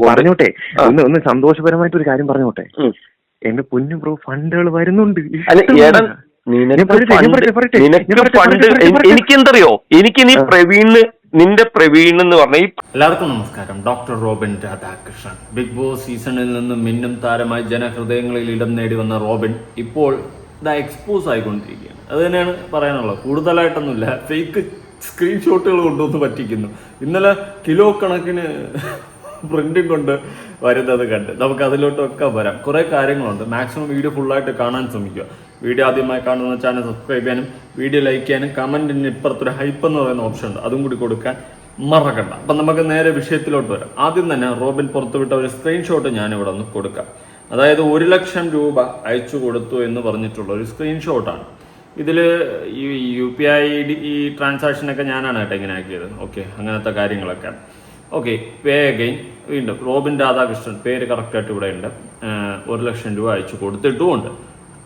പറഞ്ഞോട്ടെ, ഒന്ന് സന്തോഷപരമായിട്ട് ഒരു കാര്യം പറഞ്ഞോട്ടെ. എന്റെ പൊന്നു ബ്രോ, ഫണ്ടുകൾ വരുന്നുണ്ട്. എനിക്കെന്തറിയോ, എനിക്ക് നീ നിന്റെ പ്രവീൺ എന്ന് പറഞ്ഞ എല്ലാവർക്കും നമസ്കാരം. Doctor Robin Radhakrishnan. Big Boss സീസണിൽ നിന്നും മിന്നും താരമായി ജനഹൃദയങ്ങളിൽ ഇടം നേടി വന്ന റോബിൻ ഇപ്പോൾ ഇതാ എക്സ്പോസ് ആയിക്കൊണ്ടിരിക്കുകയാണ്. അത് തന്നെയാണ് പറയാനുള്ളത്. കൂടുതലായിട്ടൊന്നുമില്ല, ഫേക്ക് സ്ക്രീൻഷോട്ടുകൾ കൊണ്ടുവന്ന് പറ്റിക്കുന്നു. ഇന്നലെ കിലോ കണക്കിന് പ്രിന്റും കൊണ്ട് വരുന്നത് കണ്ട് നമുക്ക് അതിലോട്ടൊക്കെ വരാം. കുറേ കാര്യങ്ങളുണ്ട്. മാക്സിമം വീഡിയോ ഫുള്ളായിട്ട് കാണാൻ ശ്രമിക്കുക. വീഡിയോ ആദ്യമായി കാണുന്ന ചാനൽ സബ്സ്ക്രൈബ് ചെയ്യാനും വീഡിയോ ലൈക്ക് ചെയ്യാനും കമന്റിന് ഇപ്പുറത്തൊരു ഹൈപ്പ് എന്ന് പറയുന്ന ഓപ്ഷൻ ഉണ്ട്, അതും കൂടി കൊടുക്കാൻ മറക്കണ്ട. അപ്പം നമുക്ക് നേരെ വിഷയത്തിലോട്ട് വരാം. ആദ്യം തന്നെ റോബിൻ പുറത്തുവിട്ട ഒരു സ്ക്രീൻഷോട്ട് ഞാനിവിടെ ഒന്ന് കൊടുക്കാം. അതായത് 1 ലക്ഷം രൂപ അയച്ചു കൊടുത്തു എന്ന് പറഞ്ഞിട്ടുള്ള ഒരു സ്ക്രീൻഷോട്ടാണ്. ഇതിൽ ഈ UPI ഈ ട്രാൻസാക്ഷനൊക്കെ ഞാനാണ് കേട്ടോ ഇങ്ങനെ ആക്കിയത്. ഓക്കെ, അങ്ങനത്തെ കാര്യങ്ങളൊക്കെ. Okay, pay again. വീണ്ടും റോബിൻ രാധാകൃഷ്ണൻ, പേര് കറക്റ്റായിട്ട് ഇവിടെ ഉണ്ട്. 1 ലക്ഷം രൂപ അയച്ചു കൊടുത്തിട്ടുമുണ്ട്.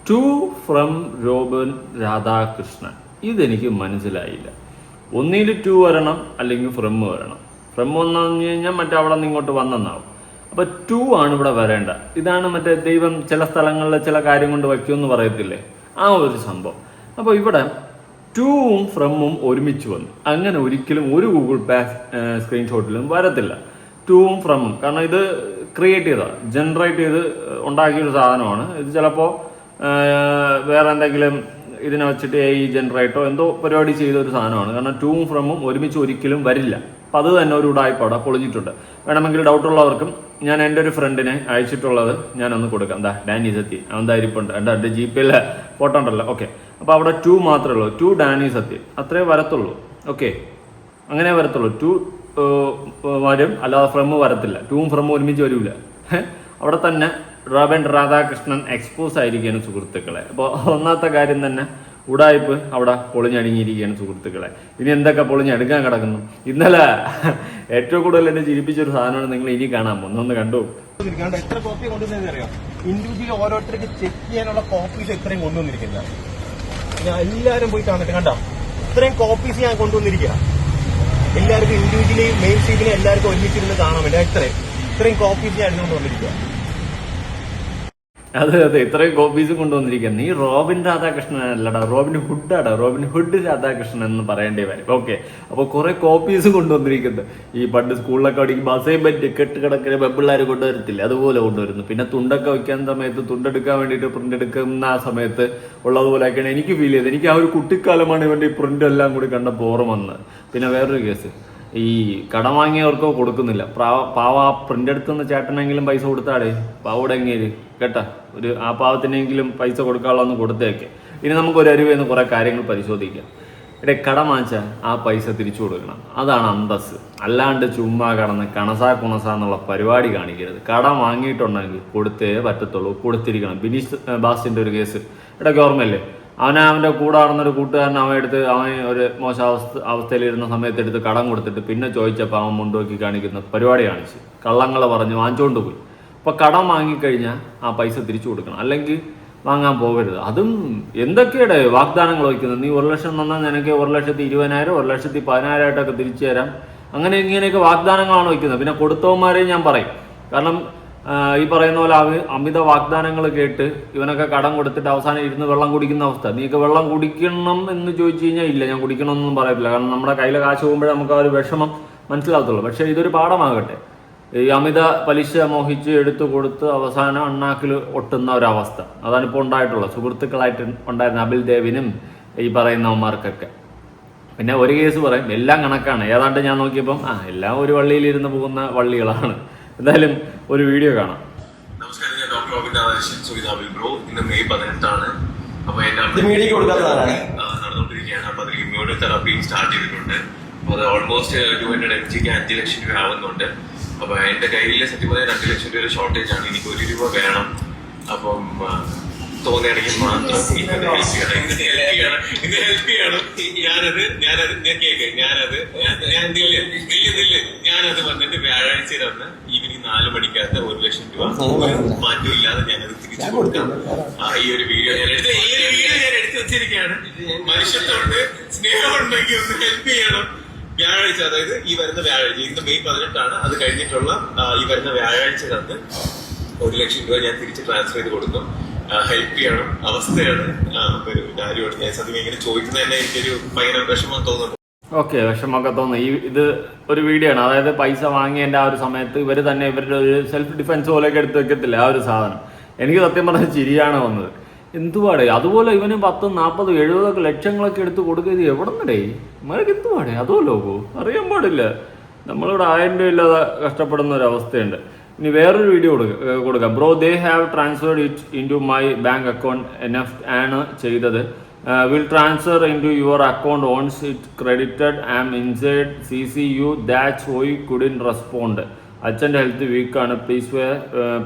To from Robin Radhakrishnan. ഇതെനിക്ക് മനസ്സിലായില്ല. ഒന്നിൽ 2 വരണം, അല്ലെങ്കിൽ ഫ്രം വരണം. ഫ്രം വന്നു കഴിഞ്ഞാൽ മറ്റേ അവിടെ നിന്ന് ഇങ്ങോട്ട് വന്നെന്നാവും. അപ്പോൾ 2 ആണ് ഇവിടെ വരേണ്ട. ഇതാണ് മറ്റേ ദൈവം ചില സ്ഥലങ്ങളിൽ ചില കാര്യം കൊണ്ട് വയ്ക്കുമെന്ന് പറയത്തില്ലേ, ആ ഒരു സംഭവം. അപ്പോൾ ഇവിടെ 2ഉം ഫ്രമും ഒരുമിച്ച് വന്നു. അങ്ങനെ ഒരിക്കലും ഒരു ഗൂഗിൾ പേ സ്ക്രീൻഷോട്ടിലും വരത്തില്ല 2ഉം ഫ്രമും. കാരണം ഇത് ക്രിയേറ്റ് ചെയ്തതാണ്, ജനറേറ്റ് ചെയ്ത് ഉണ്ടാക്കിയൊരു സാധനമാണ്. ഇത് ചിലപ്പോൾ വേറെ എന്തെങ്കിലും ഇതിനെ വെച്ചിട്ട് AI ജനറേറ്റോ എന്തോ പരിപാടി ചെയ്തൊരു സാധനമാണ്. കാരണം 2ഉം ഫ്രമും ഒരുമിച്ച് ഒരിക്കലും വരില്ല. അപ്പം അത് തന്നെ ഒരു ഉടായ്പാടെ പൊളിഞ്ഞിട്ടുണ്ട്. വേണമെങ്കിൽ ഡൗട്ടുള്ളവർക്കും ഞാൻ എൻ്റെ ഒരു ഫ്രണ്ടിനെ അയച്ചിട്ടുള്ളത് ഞാനൊന്ന് കൊടുക്കാം. എന്താ ഡാനി സത്യ, അവൻ്റെ ഇരിപ്പുണ്ട്, എൻ്റെ GPയിൽ ഫോട്ടോ ഉണ്ടല്ലോ. ഓക്കെ, അപ്പോൾ അവിടെ 2 മാത്രമേ ഉള്ളൂ. 2 ഡാനി സത്യ, അത്രേ വരത്തുള്ളൂ. ഓക്കെ, അങ്ങനെ വരത്തുള്ളൂ. 2 വരും, അല്ലാതെ ഫ്രമ് വരത്തില്ല. 2ഉം ഫ്രമും ഒരുമിച്ച് വരില്ല. അവിടെ തന്നെ റോബിൻ രാധാകൃഷ്ണൻ എക്സ്പോസ് ആയിരിക്കുകയാണ് സുഹൃത്തുക്കളെ. അപ്പോൾ ഒന്നാമത്തെ കാര്യം തന്നെ ഉടായ്പ് അവിടെ പൊളിഞ്ഞടിഞ്ഞിരിക്കുകയാണ് സുഹൃത്തുക്കളെ. ഇനി എന്തൊക്കെ പൊളിഞ്ഞെടുക്കാൻ കിടക്കുന്നു. ഇന്നലെ ഏറ്റവും കൂടുതൽ എന്നെ ചിരിപ്പിച്ചൊരു സാധനമാണ് നിങ്ങൾ ഇനി കാണാൻ പോകുന്നത്. ഒന്ന് കണ്ടു. എത്ര കോപ്പി കൊണ്ടുവന്നതെന്ന് അറിയാം. ഇൻഡിവിജ്വലി ഓരോരുത്തർക്ക് ചെക്ക് ചെയ്യാനുള്ള കോപ്പീസ് എത്രയും കൊണ്ടുവന്നിരിക്കുന്നത് ഞാൻ എല്ലാവരും പോയി കാണട്ടെ. കണ്ടോ, ഇത്രയും കോപ്പീസ് ഞാൻ കൊണ്ടുവന്നിരിക്കുക. എല്ലാവർക്കും ഇൻഡിവിജ്വലി മെയിൻ ഷീറ്റിനെ എല്ലാവർക്കും ഒരുമിച്ചിരുന്ന് കാണാൻ വേണ്ടി ഇത്രയും കോപ്പീസ് ഞാൻ എടുത്തുകൊണ്ട് വന്നിരിക്കുക. അതെ, ഇത്രയും കോപ്പീസ് കൊണ്ടുവന്നിരിക്കുക. നീ റോബിൻ രാധാകൃഷ്ണൻ അല്ലടാ, റോബിൻ ഹുഡാടാ, റോബിൻ ഹുഡ് രാധാകൃഷ്ണൻ എന്ന് പറയേണ്ടി വരും. ഓക്കെ, അപ്പോൾ കുറെ കോപ്പീസ് കൊണ്ടുവന്നിരിക്കുന്നത്. ഈ പണ്ട് സ്കൂളിലൊക്കെ പഠിക്കുമ്പോൾ അസൈൻമെന്റ് കെട്ടുകിടക്കിന് പെമ്പിള്ളേർ കൊണ്ടുവരത്തില്ല, അതുപോലെ കൊണ്ടുവരുന്നു. പിന്നെ തുണ്ടൊക്കെ വയ്ക്കാൻ സമയത്ത് തുണ്ടെടുക്കാൻ വേണ്ടിയിട്ട് പ്രിന്റ് എടുക്കുന്ന ആ സമയത്ത് ഉള്ളതുപോലെയൊക്കെയാണ് എനിക്ക് ഫീൽ ചെയ്തത്. എനിക്ക് ആ ഒരു കുട്ടിക്കാലമാണ് ഇവൻ്റെ ഈ പ്രിന്റ് എല്ലാം കൂടി കണ്ടപ്പോൾ ഓർമ്മ വന്നത്. പിന്നെ വേറൊരു കേസ്, ഈ കടം വാങ്ങിയവർക്കോ കൊടുക്കുന്നില്ല. പാവ പ്രിന്റ് എടുത്തുന്ന ചേട്ടനെങ്കിലും പൈസ കൊടുത്താടേ, പാവോടെങ്ങേര് കേട്ടാ, ഒരു ആ പാവത്തിനെങ്കിലും പൈസ കൊടുക്കാനുള്ളതൊന്ന് കൊടുത്തേക്കെ. ഇനി നമുക്കൊരു അരുവെന്ന് കുറേ കാര്യങ്ങൾ പരിശോധിക്കാം. ഇവിടെ കടം വാങ്ങിച്ചാൽ ആ പൈസ തിരിച്ചു കൊടുക്കണം, അതാണ് അന്തസ്. അല്ലാണ്ട് ചുമ്മാ കടന്ന് കണസാ എന്നുള്ള പരിപാടി കാണിക്കരുത്. കടം വാങ്ങിയിട്ടുണ്ടെങ്കിൽ കൊടുത്തേ പറ്റത്തുള്ളൂ, കൊടുത്തിരിക്കണം. ബിനീഷ് ബാസ്റ്റിൻ്റെ ഒരു കേസ് ഇടയ്ക്ക് ഓർമ്മയില്ലേ, അവൻ്റെ കൂടെ നടന്നൊരു കൂട്ടുകാരൻ അവൻ ഒരു മോശം അവസ്ഥയിലിരുന്ന സമയത്ത് എടുത്ത് കടം കൊടുത്തിട്ട് പിന്നെ ചോദിച്ചപ്പോൾ അവൻ മുണ്ടോക്കി കാണിക്കുന്ന പരിപാടി കാണിച്ച് കള്ളങ്ങളെ പറഞ്ഞ് വാങ്ങിച്ചുകൊണ്ട് പോയി. അപ്പോൾ കടം വാങ്ങിക്കഴിഞ്ഞാൽ ആ പൈസ തിരിച്ചു കൊടുക്കണം, അല്ലെങ്കിൽ വാങ്ങാൻ പോകരുത്. അതും എന്തൊക്കെയാണ് വാഗ്ദാനങ്ങൾ വയ്ക്കുന്നത്. നീ 1 ലക്ഷം തന്നാൽ നിനക്ക് 1,20,000 1,10,000 തിരിച്ചു തരാം, അങ്ങനെ ഇങ്ങനെയൊക്കെ വാഗ്ദാനങ്ങളാണ് വയ്ക്കുന്നത്. പിന്നെ കൊടുത്തവന്മാരെയും ഞാൻ പറയും. കാരണം ഈ പറയുന്ന പോലെ അമിത വാഗ്ദാനങ്ങൾ കേട്ട് ഇവനൊക്കെ കടം കൊടുത്തിട്ട് അവസാനം ഇരുന്ന് വെള്ളം കുടിക്കുന്ന അവസ്ഥ. നീക്ക് വെള്ളം കുടിക്കണം എന്ന് ചോദിച്ചു കഴിഞ്ഞാൽ ഇല്ല, ഞാൻ കുടിക്കണമെന്നൊന്നും പറയത്തില്ല. കാരണം നമ്മുടെ കയ്യിലെ കാശ് പോകുമ്പോഴേ നമുക്ക് ആ ഒരു വിഷമം മനസ്സിലാകത്തുള്ളൂ. പക്ഷേ ഇതൊരു പാഠമാകട്ടെ. ഈ അമിത പലിശ മോഹിച്ച് എടുത്തു കൊടുത്ത് അവസാനം അണ്ണാക്കിൽ ഒട്ടുന്ന ഒരവസ്ഥ, അതാണിപ്പോൾ ഉണ്ടായിട്ടുള്ളത്. സുഹൃത്തുക്കളായിട്ട് ഉണ്ടായിരുന്ന അബിൽ ദേവിനും ഈ പറയുന്നവന്മാർക്കൊക്കെ. പിന്നെ ഒരു കേസ് പറയും, എല്ലാം കണക്കാണ്. ഏതാണ്ട് ഞാൻ നോക്കിയപ്പം എല്ലാം ഒരു വള്ളിയിലിരുന്ന് പോകുന്ന വള്ളികളാണ്. എന്തായാലും ഒരു വീഡിയോ കാണാം. നമസ്കാരം, ഞാൻ ഡോക്ടർ റോബിൻ രാധാകൃഷ്ണൻ, സുഹിതാബിൽ ബ്രോ. ഇന്ന് മെയ് 18 അപ്പൊ എന്റെ നടന്നുകൊണ്ടിരിക്കുകയാണ്. അപ്പൊ അതിൽ ഇമ്മ്യൂണോ തെറാപ്പി സ്റ്റാർട്ട് ചെയ്തിട്ടുണ്ട്. അപ്പൊ അത് ഓൾമോസ്റ്റ് 200 mg 5 ലക്ഷം രൂപ ആവുന്നുണ്ട്. അപ്പൊ എന്റെ കയ്യിൽ സത്യം പറഞ്ഞാൽ 2 ലക്ഷം രൂപ ഷോർട്ടേജ് ആണ്. എനിക്ക് 1 രൂപ വേണം. അപ്പം തോന്നുകയാണെങ്കിൽ മാത്രം ഇന്ന് ഹെൽപ്പ് ചെയ്യണം. ഞാനത് വന്നിട്ട് വ്യാഴാഴ്ച തന്ന് ഈവനിങ് 4 മണിക്കകത്ത് 1 ലക്ഷം രൂപ മാറ്റമില്ലാതെ ഞാനത് തിരിച്ചു കൊടുക്കാം. ഈ ഒരു വീഡിയോ ഞാൻ എടുത്തു വെച്ചിരിക്കുകയാണ്. മനുഷ്യത്തോട് സ്നേഹമുണ്ടെങ്കിൽ ഒന്ന് ഹെൽപ്പ് ചെയ്യണം. വ്യാഴാഴ്ച, അതായത് ഈ വരുന്ന വ്യാഴാഴ്ച, ഇന്ന് മെയ് 18 അത് കഴിഞ്ഞിട്ടുള്ള ഈ വരുന്ന വ്യാഴാഴ്ചക്കകത്ത് 1 ലക്ഷം രൂപ ഞാൻ തിരിച്ച് ട്രാൻസ്ഫർ ചെയ്ത് കൊടുക്കും. ഹെൽപ്പ് ചെയ്യണം. അവസ്ഥയാണ് ഒരു കാര്യമാണ്. ഞാൻ സത്യം ഇങ്ങനെ ചോദിക്കുന്നത് തന്നെ എനിക്കൊരു ഭയങ്കര വിഷമം തോന്നുന്നു. ഓക്കെ, വിഷമമൊക്കെ തോന്നുന്നു. ഇത് ഒരു വീഡിയോ ആണ്. അതായത് പൈസ വാങ്ങിയതിൻ്റെ ആ ഒരു സമയത്ത് ഇവർ തന്നെ ഇവരുടെ ഒരു സെൽഫ് ഡിഫെൻസ് പോലെയൊക്കെ എടുത്ത് വെക്കത്തില്ല ആ ഒരു സാധനം. എനിക്ക് സത്യം പറഞ്ഞാൽ ചിരിയാണ് വന്നത്. എന്തുപാടേ, അതുപോലെ ഇവന് 10, 40, 70 ലക്ഷങ്ങളൊക്കെ എടുത്ത് കൊടുക്കുന്നത് എവിടെ നിന്നടേ? ഇവർക്ക് എന്തുപാടേ? അതുമല്ലോ അറിയാൻ പാടില്ല. നമ്മളിവിടെ 1000 രൂപ ഇല്ലാതെ കഷ്ടപ്പെടുന്ന ഒരു അവസ്ഥയുണ്ട്. ഇനി വേറൊരു വീഡിയോ കൊടുക്കാം. Bro, they have transferred it into my bank account enough ആണ് ചെയ്തത്. Will transfer into your account once it credited. I am inside CCU that's why couldn't respond. അച്ഛൻ്റെ ഹെൽത്ത് വീക്കാണ്, പ്ലീസ്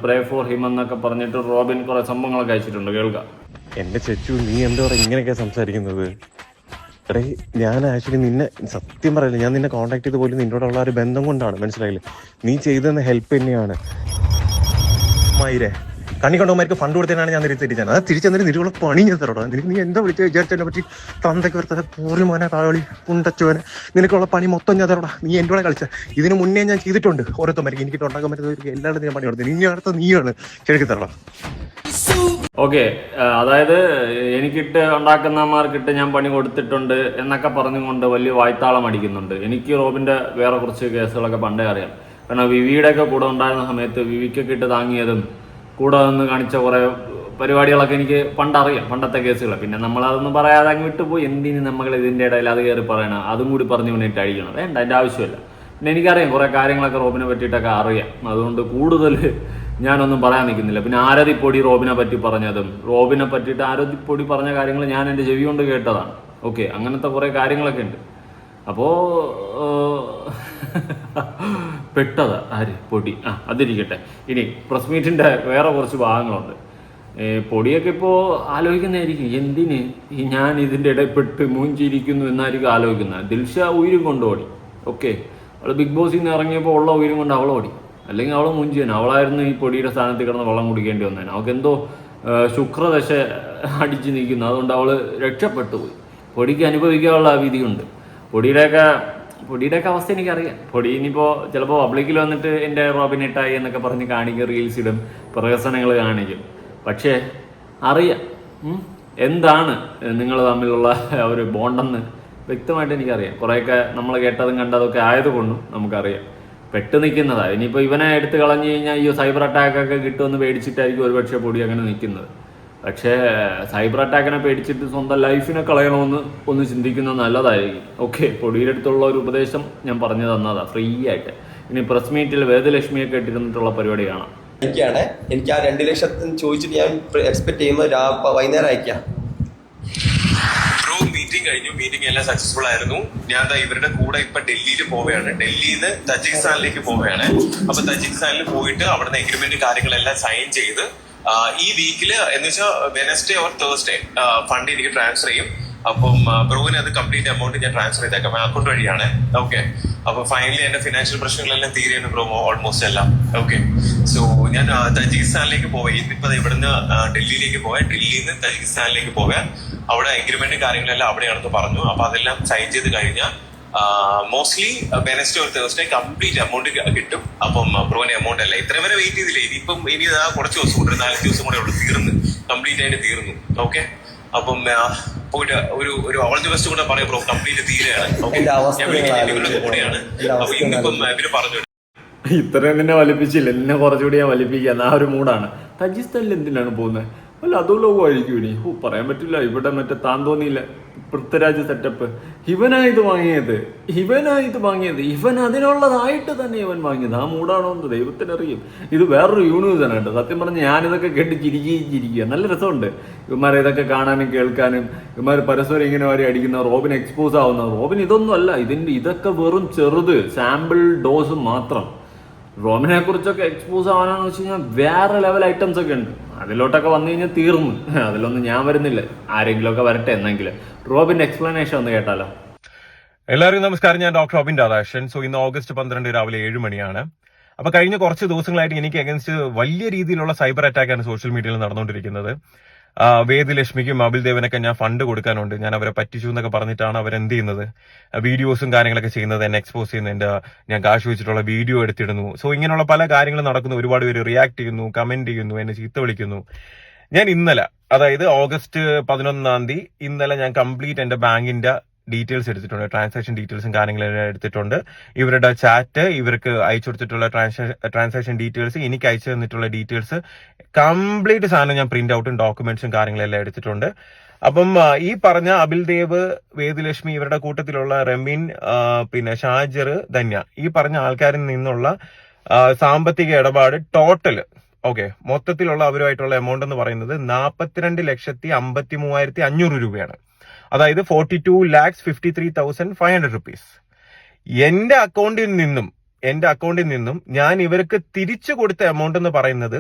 പ്രേ ഫോർ ഹിം എന്നൊക്കെ പറഞ്ഞിട്ട് Robin കുറെ സംഭവങ്ങളൊക്കെ അയച്ചിട്ടുണ്ട്. കേൾക്കാം. എന്റെ ചെച്ചു, നീ എന്താ പറയുക ഇങ്ങനെയൊക്കെ സംസാരിക്കുന്നത്? എടേ, ഞാൻ ആക്ച്വലി നിന്നെ സത്യം പറയില്ല, ഞാൻ നിന്നെ കോൺടാക്ട് ചെയ്ത് പോലും നിന്നോടുള്ള ഒരു ബന്ധം കൊണ്ടാണ്. മനസ്സിലായില്ലേ? നീ ചെയ്തെന്ന ഹെൽപ്പ് തന്നെയാണ്. മയിരെ കണിക്കൊണ്ടവന്മാർക്ക് ഫണ്ട് കൊടുത്തതിനാണ് ഞാൻ തിരിച്ചത്. അത് തിരിച്ചെന്നിട്ട് നിരുള്ള പണി ഞാൻ തരോടാ. നിനക്ക് നീ എന്താ വിളിച്ച് വിചാരിച്ചതിനെ പറ്റി? തന്തയ്ക്ക് വരുത്തത് പോരുമോനെ, കാളി കുണ്ടച്ചോനെ, നിനക്കുള്ള പണി മൊത്തം ഞാൻ തരോടാ. നീ എൻ്റെ കൂടെ കളിച്ച ഇതിന് മുന്നേ ഞാൻ ചെയ്തിട്ടുണ്ട്. ഓരോരുത്തന്മാർക്ക് എനിക്കിട്ട് ഉണ്ടാക്കാൻ പറ്റുന്നവർക്ക് എല്ലാവരും ഞാൻ പണി കൊടുത്തത്. ഇനി അടുത്ത നീയാണ് ശരിക്കും തരടാ. ഓക്കെ, അതായത് എനിക്കിട്ട് ഉണ്ടാക്കുന്നമാർക്കിട്ട് ഞാൻ പണി കൊടുത്തിട്ടുണ്ട് എന്നൊക്കെ പറഞ്ഞുകൊണ്ട് വലിയ വായ്ത്താളം അടിക്കുന്നുണ്ട്. എനിക്ക് റോബിന്റെ വേറെ കുറച്ച് കേസുകളൊക്കെ പണ്ടേ അറിയാം. കാരണം വിവിയുടെ ഒക്കെ കൂടെ ഉണ്ടായിരുന്ന സമയത്ത് വിവിക്കൊക്കെ ഇട്ട് താങ്ങിയതും കൂടെ നിന്ന് കാണിച്ച കുറെ പരിപാടികളൊക്കെ എനിക്ക് പണ്ടറിയാം, പണ്ടത്തെ കേസുകൾ. പിന്നെ നമ്മളതൊന്നും പറയാതെ അങ്ങ് വിട്ടുപോയി. എന്തിന് നമ്മൾ ഇതിൻ്റെ ഇടയിൽ അത് കയറി പറയണം? അതും കൂടി പറഞ്ഞു കൊണ്ടിട്ട് അടിക്കണം. വേണ്ട, അതിൻ്റെ ആവശ്യമില്ല. പിന്നെ എനിക്കറിയാം കുറേ കാര്യങ്ങളൊക്കെ റോബിനെ പറ്റിയിട്ടൊക്കെ അറിയാം. അതുകൊണ്ട് കൂടുതൽ ഞാനൊന്നും പറയാൻ നിൽക്കുന്നില്ല. പിന്നെ ആരതിപ്പൊടി റോബിനെ പറ്റി പറഞ്ഞതും റോബിനെ പറ്റിയിട്ട് ആരതിപ്പൊടി പറഞ്ഞ കാര്യങ്ങൾ ഞാൻ എൻ്റെ ചെവി കൊണ്ട് കേട്ടതാണ്. ഓക്കെ, അങ്ങനത്തെ കുറേ കാര്യങ്ങളൊക്കെ ഉണ്ട്. അപ്പോൾ പെട്ടതാ ആര് പൊടി. അതിരിക്കട്ടെ. ഇനി പ്രസ് മീറ്റിൻ്റെ വേറെ കുറച്ച് ഭാഗങ്ങളുണ്ട്. പൊടിയൊക്കെ ഇപ്പോൾ ആലോചിക്കുന്നതായിരിക്കും, എന്തിന് ഞാൻ ഇതിൻ്റെ ഇടയിൽപ്പെട്ട് മൂഞ്ചിരിക്കുന്നു എന്നായിരിക്കും ആലോചിക്കുന്നത്. ദിൽഷ ഉയിരും കൊണ്ടോടി. ഓക്കെ, അവൾ ബിഗ് ബോസിൽ നിന്ന് ഇറങ്ങിയപ്പോൾ ഉള്ള ഉയിരും കൊണ്ട് അവളോടി. അല്ലെങ്കിൽ അവൾ മുഞ്ചിയാണ്. അവളായിരുന്നു ഈ പൊടിയുടെ സ്ഥാനത്ത് കിടന്ന് വെള്ളം കുടിക്കേണ്ടി വന്നേനെ. അവൾക്ക് എന്തോ ശുക്രദശ അടിച്ച് നിൽക്കുന്നു. അതുകൊണ്ട് അവൾ രക്ഷപ്പെട്ടു പോയി. പൊടിക്ക് അനുഭവിക്കാനുള്ള വിധിയുണ്ട്. പൊടിയുടെയൊക്കെ അവസ്ഥ എനിക്കറിയാം. പൊടി ഇനിയിപ്പോൾ ചിലപ്പോൾ പബ്ലിക്കിൽ വന്നിട്ട് എൻ്റെ റോബിനിട്ടായി എന്നൊക്കെ പറഞ്ഞ് കാണിക്കും, റീൽസ് ഇടും, പ്രഹസനങ്ങൾ കാണിക്കും. പക്ഷേ അറിയാം എന്താണ് നിങ്ങൾ തമ്മിലുള്ള ഒരു ബോണ്ടെന്ന് വ്യക്തമായിട്ട് എനിക്കറിയാം. കുറേയൊക്കെ നമ്മൾ കേട്ടതും കണ്ടതൊക്കെ ആയതുകൊണ്ടും നമുക്കറിയാം. പെട്ട് നിൽക്കുന്നതാണ്. ഇനിയിപ്പോൾ ഇവനെ എടുത്ത് കളഞ്ഞു കഴിഞ്ഞാൽ ഈ സൈബർ അറ്റാക്കൊക്കെ കിട്ടുമെന്ന് പേടിച്ചിട്ടായിരിക്കും ഒരുപക്ഷെ പൊടി അങ്ങനെ നിൽക്കുന്നത്. പക്ഷേ സൈബർ അറ്റാക്കിനെ പേടിച്ചിട്ട് സ്വന്തം ലൈഫിനെ കളയണമെന്ന് ഒന്ന് ചിന്തിക്കുന്നത് നല്ലതായിരിക്കും. ഓക്കെ, പൊടിയുടെ അടുത്തുള്ള ഒരു ഉപദേശം ഞാൻ പറഞ്ഞു തന്നതാണ് ഫ്രീ ആയിട്ട്. ഇനി പ്രസ് മീറ്റിൽ വേദലക്ഷ്മിയൊക്കെ ഇട്ടിരുന്നിട്ടുള്ള പരിപാടി കാണാം. എനിക്ക് ആ 2 ലക്ഷം ചോദിച്ചിട്ട് ഞാൻ എക്സ്പെക്ട് ചെയ്യുമ്പോൾ വൈകുന്നേരം അയക്കാം. മീറ്റിംഗ് കഴിഞ്ഞു. മീറ്റിംഗ് എല്ലാം സക്സസ്ഫുൾ ആയിരുന്നു. ഞാൻ ഇവരുടെ കൂടെ ഇപ്പൊ ഡൽഹിയിൽ പോവുകയാണ്. ഡൽഹിയിൽ നിന്ന് തജിക്കിസ്ഥാനിലേക്ക് പോവുകയാണ്. അപ്പൊ തജിക്കിസ്ഥാനിൽ പോയിട്ട് അവിടുന്ന് എഗ്രിമെന്റ് കാര്യങ്ങളെല്ലാം സൈൻ ചെയ്ത് ഈ വീക്കില് എന്ന് വെച്ചാൽ വെനസ്ഡേ ഓർ തേഴ്സ്ഡേ ഫണ്ട് എനിക്ക് ട്രാൻസ്ഫർ ചെയ്യും. അപ്പം ബ്രോവിന് അത് കംപ്ലീറ്റ് എമൗണ്ട് ഞാൻ ട്രാൻസ്ഫർ ചെയ്തേക്കാം അക്കൗണ്ട് വഴിയാണ്. ഓക്കെ, അപ്പൊ ഫൈനലി എന്റെ ഫിനാൻഷ്യൽ പ്രശ്നങ്ങളെല്ലാം തീരെയാണ് ബ്രോ, ഓൾമോസ്റ്റ് എല്ലാം. ഓക്കെ, സോ ഞാൻ തജിക്കിസ്ഥാനിലേക്ക് പോവാം. ഇന്നിപ്പോ ഇവിടുന്ന് ഡൽഹിയിലേക്ക് പോവാം, ഡൽഹിയിൽ നിന്ന് തജിക്കിസ്ഥാനിലേക്ക് പോവാം. അവിടെ എഗ്രിമെന്റ് കാര്യങ്ങളെല്ലാം അവിടെയാണെന്ന് പറഞ്ഞു. അപ്പൊ അതെല്ലാം സൈൻ ചെയ്ത് കഴിഞ്ഞാൽ mostly Wednesday or Thursday complete amount കിട്ടും. അപ്പം ബ്രോന്റെ എമൗണ്ട് അല്ല ഇത്രയും വരെ വെയിറ്റ് ചെയ്തില്ലേ. ഇനി കുറച്ച് ദിവസം കൂടെ, 4 ദിവസം കൂടെ ഉള്ളു, തീർന്നു, കംപ്ലീറ്റ് ആയിട്ട് തീർന്നു. ഓക്കെ, അപ്പം പോയിട്ട് ഒരു ഓൾ ദി ബെസ്റ്റ് കൂടെ പറയാം ബ്രോ. കംപ്ലീറ്റ് തീരെയാണ്. കൂടെയാണ്. അപ്പൊ ഇന്നിപ്പം ഇവര് പറഞ്ഞു ഇത്രയും നിന്നെ വലിപ്പിച്ചില്ല, എന്നെ കുറച്ചുകൂടി ഞാൻ വലിപ്പിക്കുക ആ ഒരു മൂടാണ്. തജിസ്ഥാനിൽ എന്തിനാണ് പോകുന്നത്? അല്ല അതും ലോകമായിരിക്കും ഇനി. പറയാൻ പറ്റില്ല. ഇവിടെ മറ്റേ താൻ തോന്നിയില്ല പൃഥ്വിരാജ് സെറ്റപ്പ്. ഇവനായത് വാങ്ങിയത്. ഇവൻ അതിനുള്ളതായിട്ട് തന്നെ ഇവൻ വാങ്ങിയത്. ആ മൂടാണോ എന്ന് ദൈവത്തിനറിയും. ഇത് വേറൊരു യൂണിവേഴ്സാണ് കേട്ടോ. സത്യം പറഞ്ഞ് ഞാനിതൊക്കെ കേട്ട് ചിരിക്കുക. നല്ല രസമുണ്ട് ഇവന്മാരെ ഇതൊക്കെ കാണാനും കേൾക്കാനും. ഇവന്മാർ പരസ്പരം ഇങ്ങനെ വരെ അടിക്കുന്ന, റോബിൻ എക്സ്പോസ് ആവുന്ന. റോബിൻ ഇതൊന്നും അല്ല. ഇതൊക്കെ വെറും ചെറുത് സാമ്പിൾ ഡോസ് മാത്രം. റോബിനെ കുറിച്ചൊക്കെ എക്സ്പോസ് ആവാനാന്ന് വെച്ച് കഴിഞ്ഞാൽ വേറെ ലെവൽ ഐറ്റംസ് ഒക്കെ ഉണ്ട്. അതിലോട്ടൊക്കെ വന്നു കഴിഞ്ഞാൽ തീർന്നു. അതിലൊന്നും ഞാൻ വരുന്നില്ല. ആരെങ്കിലും ഒക്കെ വരട്ടെ എന്നെങ്കിലും. റോബിന്റെ എക്സ്പ്ലനേഷൻ ഒന്ന് കേട്ടാലോ. എല്ലാവർക്കും നമസ്കാരം. ഞാൻ ഡോക്ടർ റോബിൻ രാധാകൃഷ്ണൻ. സോ ഇന്ന് ഓഗസ്റ്റ് 12 രാവിലെ 7 മണിയാണ്. അപ്പൊ കഴിഞ്ഞ കുറച്ച് ദിവസങ്ങളായിട്ട് എനിക്ക് അഗൻസ്റ്റ് വലിയ രീതിയിലുള്ള സൈബർ അറ്റാക്കാണ് സോഷ്യൽ മീഡിയയിൽ നടന്നുകൊണ്ടിരിക്കുന്നത്. വേദലക്ഷ്മിക്കും അബിൽ ദേവനൊക്കെ ഞാൻ ഫണ്ട് കൊടുക്കാനുണ്ട്, ഞാൻ അവരെ പറ്റിച്ചു എന്നൊക്കെ പറഞ്ഞിട്ടാണ് അവരെന്ത് ചെയ്യുന്നത്, വീഡിയോസും കാര്യങ്ങളൊക്കെ ചെയ്യുന്നത്, എന്നെ എക്സ്പോസ് ചെയ്യുന്നതിന്റെ ഞാൻ കാശ് വെച്ചിട്ടുള്ള വീഡിയോ എടുത്തിടുന്നു. സോ ഇങ്ങനെയുള്ള പല കാര്യങ്ങളും നടക്കുന്നു. ഒരുപാട് പേര് റിയാക്ട് ചെയ്യുന്നു, കമന്റ് ചെയ്യുന്നു, എന്നെ ചീത്ത വിളിക്കുന്നു. ഞാൻ ഇന്നലെ, അതായത് ഓഗസ്റ്റ് 11 ഇന്നലെ ഞാൻ കംപ്ലീറ്റ് എന്റെ ബാങ്കിന്റെ ഡീറ്റെയിൽസ് എടുത്തിട്ടുണ്ട്, ട്രാൻസാക്ഷൻ ഡീറ്റെയിൽസും കാര്യങ്ങളെല്ലാം എടുത്തിട്ടുണ്ട്. ഇവരുടെ ചാറ്റ്, ഇവർക്ക് അയച്ചു കൊടുത്തിട്ടുള്ള ട്രാൻസാക്ഷൻ ഡീറ്റെയിൽസ്, എനിക്ക് അയച്ചു തന്നിട്ടുള്ള ഡീറ്റെയിൽസ്, കംപ്ലീറ്റ് സാധനം ഞാൻ പ്രിന്റ് ഔട്ടും ഡോക്യുമെന്റ്സും കാര്യങ്ങളെല്ലാം എടുത്തിട്ടുണ്ട്. അപ്പം ഈ പറഞ്ഞ അബിൽ ദേവ്, വേദലക്ഷ്മി, ഇവരുടെ കൂട്ടത്തിലുള്ള റമീൻ, പിന്നെ ഷാജർ, ധന്യ, ഈ പറഞ്ഞ ആൾക്കാരിൽ നിന്നുള്ള സാമ്പത്തിക ഇടപാട് ടോട്ടൽ മൊത്തത്തിലുള്ള അവരുമായിട്ടുള്ള എമൗണ്ട് എന്ന് പറയുന്നത് 42,53,500 രൂപയാണ്. അതായത് 42,53,500 റുപ്പീസ്. എന്റെ അക്കൗണ്ടിൽ നിന്നും ഞാൻ ഇവർക്ക് തിരിച്ചു കൊടുത്ത എമൗണ്ട് എന്ന് പറയുന്നത്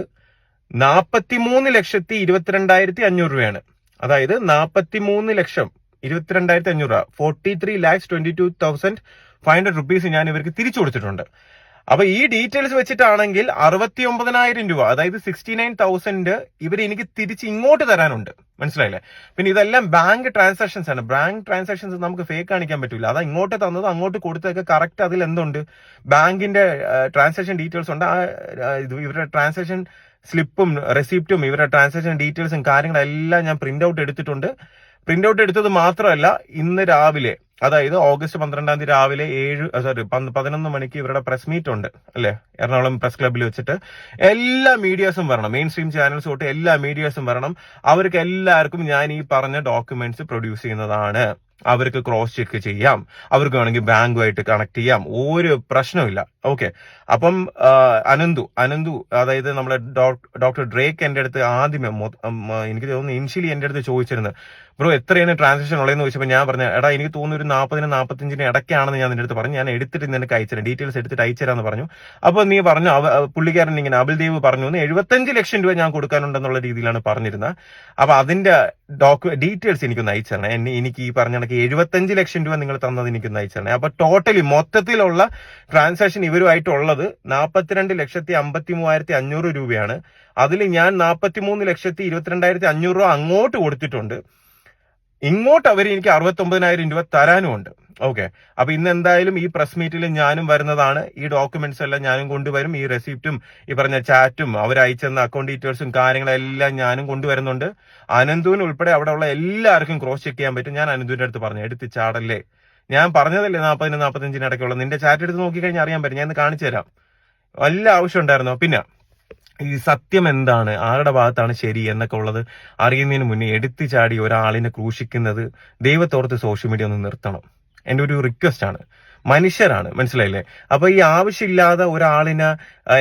43,22,500 രൂപയാണ്. അതായത് 43,22,500 രൂപ, 43,22,500 റുപ്പീസ് ഞാൻ ഇവർക്ക് തിരിച്ചു കൊടുത്തിട്ടുണ്ട്. അപ്പൊ ഈ ഡീറ്റെയിൽസ് വെച്ചിട്ടാണെങ്കിൽ 69,000 രൂപ, അതായത് 69,000 ഇവർ എനിക്ക് തിരിച്ച് ഇങ്ങോട്ട് തരാനുണ്ട്. മനസ്സിലായില്ലേ? പിന്നെ ഇതെല്ലാം ബാങ്ക് ട്രാൻസാക്ഷൻസ് ആണ്. ബാങ്ക് ട്രാൻസാക്ഷൻസ് നമുക്ക് ഫേക്ക് കാണിക്കാൻ പറ്റില്ല. അതാ ഇങ്ങോട്ട് തന്നത് അങ്ങോട്ട് കൊടുത്തൊക്കെ കറക്റ്റ് അതിൽ എന്തുണ്ട്, ബാങ്കിന്റെ ട്രാൻസാക്ഷൻ ഡീറ്റെയിൽസ് ഉണ്ട്. ഇവരുടെ ട്രാൻസാക്ഷൻ സ്ലിപ്പും റെസിപ്റ്റും ഇവരുടെ ട്രാൻസാക്ഷൻ ഡീറ്റെയിൽസും കാര്യങ്ങളെല്ലാം ഞാൻ പ്രിന്റ് ഔട്ട് എടുത്തിട്ടുണ്ട്. പ്രിന്റ് ഔട്ട് എടുത്തത് മാത്രമല്ല, ഇന്ന് രാവിലെ, അതായത് ഓഗസ്റ്റ് 12 രാവിലെ 11 മണിക്ക് ഇവരുടെ പ്രസ് മീറ്റ് ഉണ്ട് അല്ലെ, എറണാകുളം പ്രസ് ക്ലബ്ബിൽ വെച്ചിട്ട്. എല്ലാ മീഡിയാസും വരണം, മെയിൻ സ്ട്രീം ചാനൽസ് തൊട്ട് എല്ലാ മീഡിയാസും വരണം. അവർക്ക് എല്ലാവർക്കും ഞാൻ ഈ പറഞ്ഞ ഡോക്യുമെന്റ്സ് പ്രൊഡ്യൂസ് ചെയ്യുന്നതാണ്. അവർക്ക് ക്രോസ് ചെക്ക് ചെയ്യാം, അവർക്ക് വേണമെങ്കിൽ ബാങ്കുമായിട്ട് കണക്ട് ചെയ്യാം, ഒരു പ്രശ്നമില്ല. അപ്പം അനന്തു, അതായത് നമ്മുടെ ഡോക്ടർ ഡ്രേക്ക് എന്റെ അടുത്ത് ആദ്യമേ, എനിക്ക് തോന്നുന്നു ഇനിഷ്യലി എന്റെ അടുത്ത് ചോദിച്ചിരുന്നത്, ബ്രോ എത്രയാണ് ട്രാൻസാക്ഷൻ ഉള്ളതെന്ന് ചോദിച്ചപ്പോൾ ഞാൻ പറഞ്ഞു, എടാ എനിക്ക് തോന്നുന്നു ഒരു 40-45 ഇടയ്ക്കാണെന്ന് ഞാൻ നിന്റെ അടുത്ത് പറഞ്ഞു. ഞാൻ എടുത്തിട്ട് നിനക്ക് അയച്ചുതരാം, ഡീറ്റെയിൽസ് എടുത്തിട്ട് അയച്ചുതരാന്ന് പറഞ്ഞു. അപ്പൊ നീ പറഞ്ഞു, പുള്ളിക്കാരൻ ഇങ്ങനെ അബിൽ ദേവ് പറഞ്ഞു 75 ലക്ഷം രൂപ ഞാൻ കൊടുക്കാനുണ്ടെന്നുള്ള രീതിയിലാണ് പറഞ്ഞിരുന്നത്. അപ്പൊ അതിന്റെ ഡീറ്റെയിൽസ് എനിക്കൊന്ന് അയച്ചു തരണേ. എനിക്ക് ഈ പറഞ്ഞ 75 ലക്ഷം രൂപ നിങ്ങൾ തന്നത് എനിക്കൊന്ന് അയച്ചു തരണേ. അപ്പൊ ടോട്ടലി മൊത്തത്തിലുള്ള ട്രാൻസാക്ഷൻ ഇവരുമായിട്ടുള്ളത് 42,53,500 രൂപയാണ്. അതിൽ ഞാൻ 43,22,500 രൂപ അങ്ങോട്ട് കൊടുത്തിട്ടുണ്ട്. ഇങ്ങോട്ട് അവർ എനിക്ക് 69,000 രൂപ തരാനുമുണ്ട്. അപ്പൊ ഇന്ന് എന്തായാലും ഈ പ്രസ് മീറ്റിൽ ഞാനും വരുന്നതാണ്. ഈ ഡോക്യുമെന്റ്സ് എല്ലാം ഞാനും കൊണ്ടുവരും. ഈ റെസിപ്റ്റും ഈ പറഞ്ഞ ചാറ്റും അവർ അയച്ചെന്ന അക്കൗണ്ട് ഡീറ്റെയിൽസും കാര്യങ്ങളെല്ലാം ഞാനും കൊണ്ടുവരുന്നുണ്ട്. അനന്തുവിന് ഉൾപ്പെടെ അവിടെ ഉള്ള എല്ലാവർക്കും ക്രോസ് ചെക്ക് ചെയ്യാൻ പറ്റും. ഞാൻ അനന്തുവിന്റെ അടുത്ത് പറഞ്ഞു, എടുത്ത് ചാടല്ലേ, ഞാൻ പറഞ്ഞതല്ലേ 40-45 ഇടയ്ക്കുള്ള. നിന്റെ ചാറ്റ് എടുത്ത് നോക്കിക്കഴിഞ്ഞാൽ അറിയാൻ പറ്റും, ഞാൻ ഇന്ന് കാണിച്ചു തരാം. വല്ല ആവശ്യം ഉണ്ടായിരുന്നോ? പിന്നെ ഈ സത്യം എന്താണ്, ആരുടെ ഭാഗത്താണ് ശരി എന്നൊക്കെ ഉള്ളത് അറിയുന്നതിന് മുന്നേ എടുത്തു ചാടി ഒരാളിനെ ക്രൂശിക്കുന്നത് ദൈവത്തോർത്ത് സോഷ്യൽ മീഡിയ ഒന്ന് നിർത്തണം. എന്റെ ഒരു റിക്വസ്റ്റ് ആണ്. മനുഷ്യരാണ്, മനസ്സിലായില്ലേ? അപ്പൊ ഈ ആവശ്യമില്ലാതെ ഒരാളിനെ